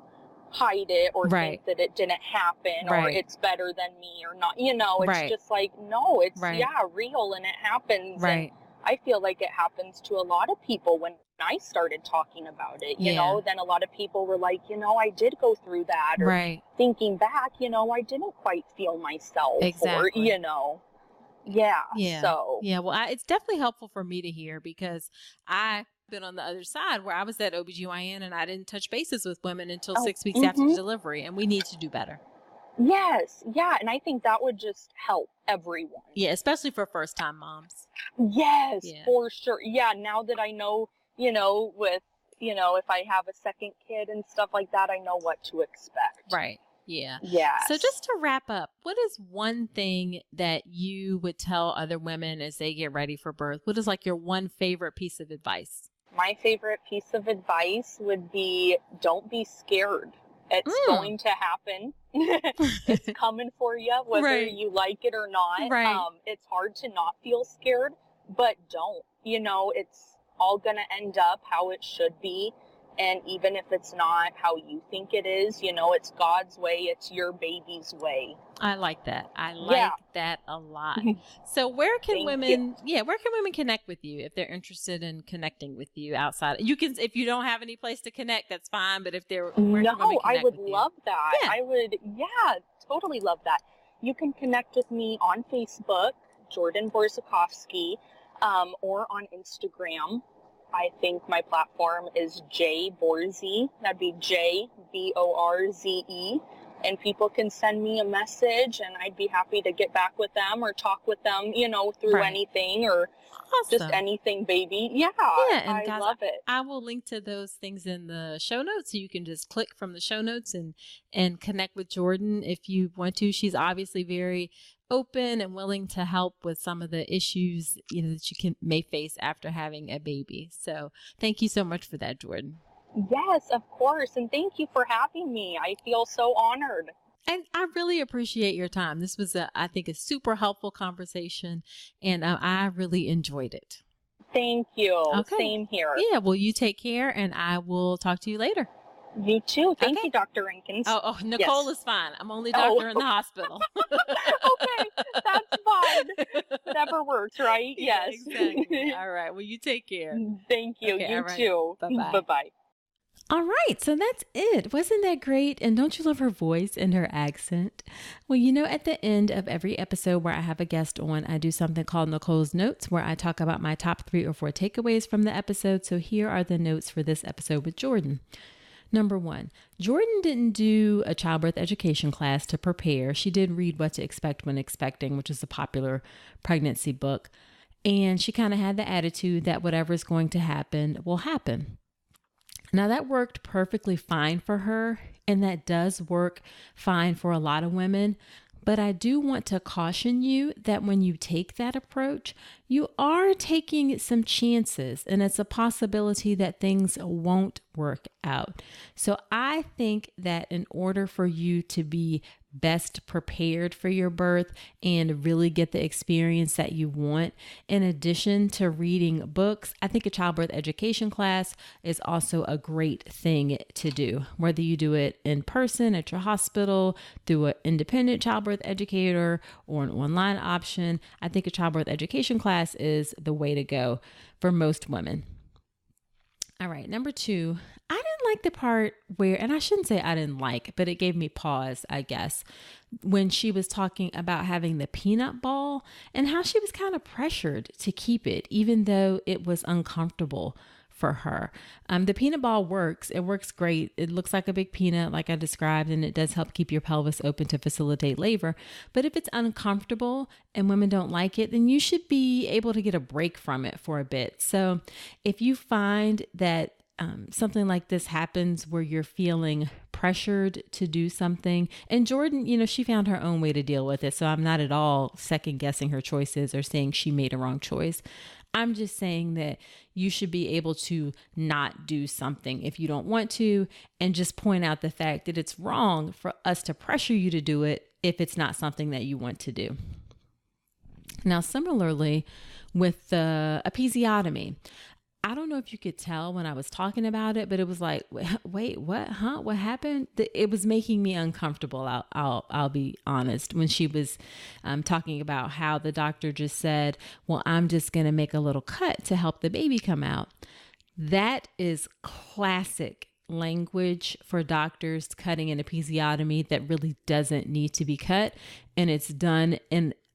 hide it or think that it didn't happen or it's better than me or not. It's just like, no, it's real, and it happens. Right. And I feel like it happens to a lot of people. When I started talking about it, then a lot of people were like, I did go through that, or thinking back, I didn't quite feel myself, exactly. or, So well, it's definitely helpful for me to hear, because I've been on the other side where I was at OBGYN and I didn't touch bases with women until 6 weeks after delivery, and we need to do better. Yes. Yeah. And I think that would just help everyone. Yeah. Especially for first time moms. Yes, for sure. Yeah. Now that I know, with, if I have a second kid and stuff like that, I know what to expect. Right. Yeah. Yeah. So just to wrap up, what is one thing that you would tell other women as they get ready for birth? What is like your one favorite piece of advice? My favorite piece of advice would be, don't be scared. It's going to happen. It's coming for you, whether you like it or not. Right. It's hard to not feel scared, but don't. It's all going to end up how it should be. And even if it's not how you think it is, it's God's way, it's your baby's way. I like that. I like that a lot. So where can women connect with you if they're interested in connecting with you outside? You can, if you don't have any place to connect, that's fine. But if they're, I would love that. Yeah. I would, totally love that. You can connect with me on Facebook, Jordan Borzekofski, or on Instagram. I think my platform is J Borze. That'd be JBORZE. And people can send me a message and I'd be happy to get back with them or talk with them, through anything or just anything, baby. Yeah, and I guys, love it. I will link to those things in the show notes. So you can just click from the show notes and connect with Jordan if you want to. She's obviously very open and willing to help with some of the issues, that you may face after having a baby. So thank you so much for that, Jordan. Yes, of course. And thank you for having me. I feel so honored. And I really appreciate your time. This was, I think, a super helpful conversation, and I really enjoyed it. Thank you. Okay. Same here. Yeah, well, you take care, and I will talk to you later. You too. Thank you, Dr. Rankins. Oh, Nicole is fine. I'm only doctor in the hospital. Okay, that's fine. Whatever works, right? Yes. Exactly. All right. Well, you take care. Thank you. Okay, you too. Bye-bye. Bye-bye. All right, so that's it. Wasn't that great? And don't you love her voice and her accent? Well, at the end of every episode where I have a guest on, I do something called Nicole's Notes, where I talk about my top 3 or 4 takeaways from the episode. So here are the notes for this episode with Jordan. Number 1, Jordan didn't do a childbirth education class to prepare. She did read What to Expect When Expecting, which is a popular pregnancy book. And she kind of had the attitude that whatever is going to happen will happen. Now that worked perfectly fine for her, and that does work fine for a lot of women. But I do want to caution you that when you take that approach, you are taking some chances, and it's a possibility that things won't work out. So I think that in order for you to be best prepared for your birth and really get the experience that you want, in addition to reading books, I think a childbirth education class is also a great thing to do. Whether you do it in person at your hospital, through an independent childbirth educator, or an online option, I think a childbirth education class is the way to go for most women. All right, number 2, I didn't like the part where, and I shouldn't say I didn't like, but it gave me pause, I guess, when she was talking about having the peanut ball and how she was kind of pressured to keep it, even though it was uncomfortable for her. The peanut ball works. It works great. It looks like a big peanut, like I described, and it does help keep your pelvis open to facilitate labor. But if it's uncomfortable and women don't like it, then you should be able to get a break from it for a bit. So if you find that something like this happens where you're feeling pressured to do something, and Jordan, she found her own way to deal with it. So I'm not at all second guessing her choices or saying she made a wrong choice. I'm just saying that you should be able to not do something if you don't want to, and just point out the fact that it's wrong for us to pressure you to do it if it's not something that you want to do. Now, similarly with the episiotomy, I don't know if you could tell when I was talking about it, but it was like, wait, what? Huh? What happened? It was making me uncomfortable. I'll be honest. When she was talking about how the doctor just said, well, I'm just going to make a little cut to help the baby come out. That is classic language for doctors cutting an episiotomy that really doesn't need to be cut. And it's done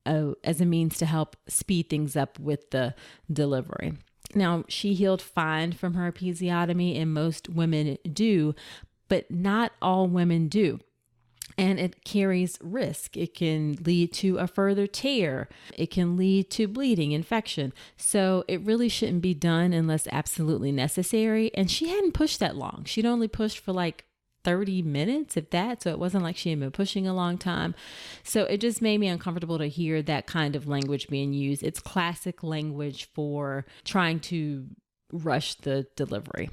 as a means to help speed things up with the delivery. Now, she healed fine from her episiotomy, and most women do, but not all women do. And it carries risk. It can lead to a further tear. It can lead to bleeding, infection. So it really shouldn't be done unless absolutely necessary. And she hadn't pushed that long. She'd only pushed for like 30 minutes, if that. So it wasn't like she had been pushing a long time. So it just made me uncomfortable to hear that kind of language being used. It's classic language for trying to rush the delivery.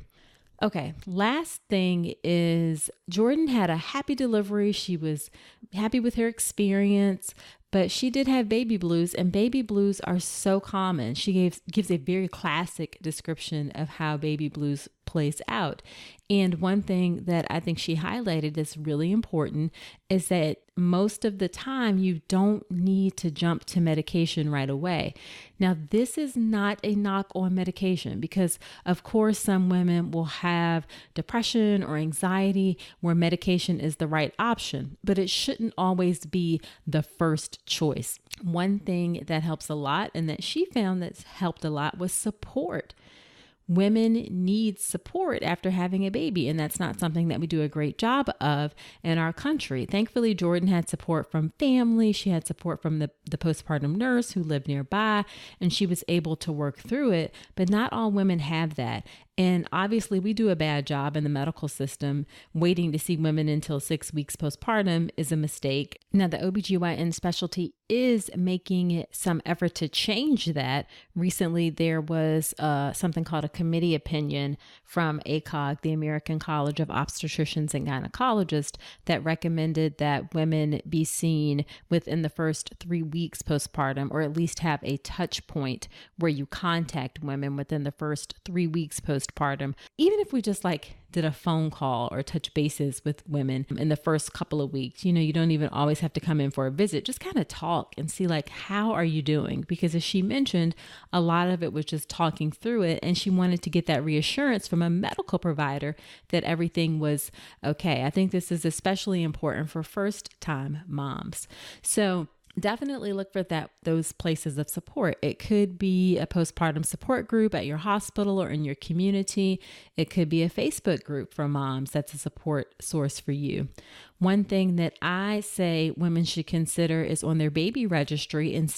Okay, last thing is Jordan had a happy delivery. She was happy with her experience, but she did have baby blues, and baby blues are so common. She gives a very classic description of how baby blues plays out. And one thing that I think she highlighted that's really important is that most of the time you don't need to jump to medication right away. Now, this is not a knock on medication because, of course, some women will have depression or anxiety where medication is the right option, but it shouldn't always be the first choice. One thing that helps a lot and that she found that's helped a lot was support. Women need support after having a baby, and that's not something that we do a great job of in our country. Thankfully, Jordan had support from family. She had support from the postpartum nurse who lived nearby, and she was able to work through it, but not all women have that. And obviously, we do a bad job in the medical system. Waiting to see women until 6 weeks postpartum is a mistake. Now, the OB/GYN specialty is making some effort to change that. Recently, there was something called a committee opinion from ACOG, the American College of Obstetricians and Gynecologists, that recommended that women be seen within the first 3 weeks postpartum, or at least have a touch point where you contact women within the first 3 weeks postpartum. Even if we just did a phone call or touch bases with women in the first couple of weeks, you don't even always have to come in for a visit. Just kind of talk and see how are you doing? Because as she mentioned, a lot of it was just talking through it, and she wanted to get that reassurance from a medical provider that everything was okay. I think this is especially important for first-time moms. So definitely look for those places of support. It could be a postpartum support group at your hospital or in your community. It could be a Facebook group for moms that's a support source for you. One thing that I say women should consider is on their baby registry and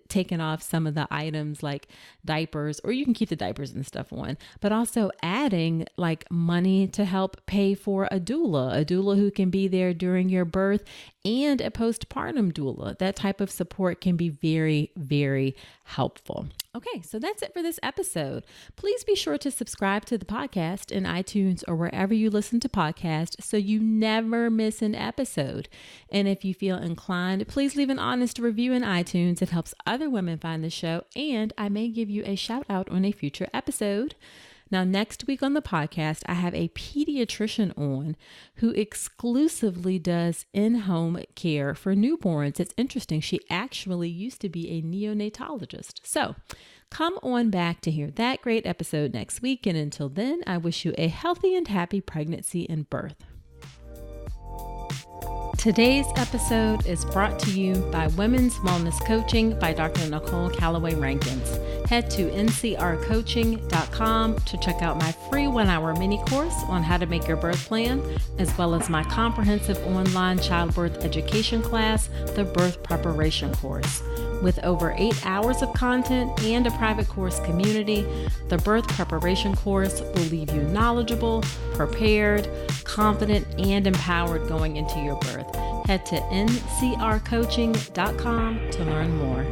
taking off some of the items like diapers, or you can keep the diapers and stuff on, but also adding money to help pay for a doula who can be there during your birth, and a postpartum doula. That type of support can be very, very helpful. Okay, so that's it for this episode. Please be sure to subscribe to the podcast in iTunes or wherever you listen to podcasts so you never miss an episode. And if you feel inclined, please leave an honest review in iTunes. It helps other women find the show, and I may give you a shout out on a future episode. Now, next week on the podcast, I have a pediatrician on who exclusively does in-home care for newborns. It's interesting. She actually used to be a neonatologist. So come on back to hear that great episode next week. And until then, I wish you a healthy and happy pregnancy and birth. Today's episode is brought to you by Women's Wellness Coaching by Dr. Nicole Calloway Rankins. Head to ncrcoaching.com to check out my free 1-hour mini course on how to make your birth plan, as well as my comprehensive online childbirth education class, the Birth Preparation Course. With over 8 hours of content and a private course community, the Birth Preparation Course will leave you knowledgeable, prepared, confident, and empowered going into your birth. Head to ncrcoaching.com to learn more.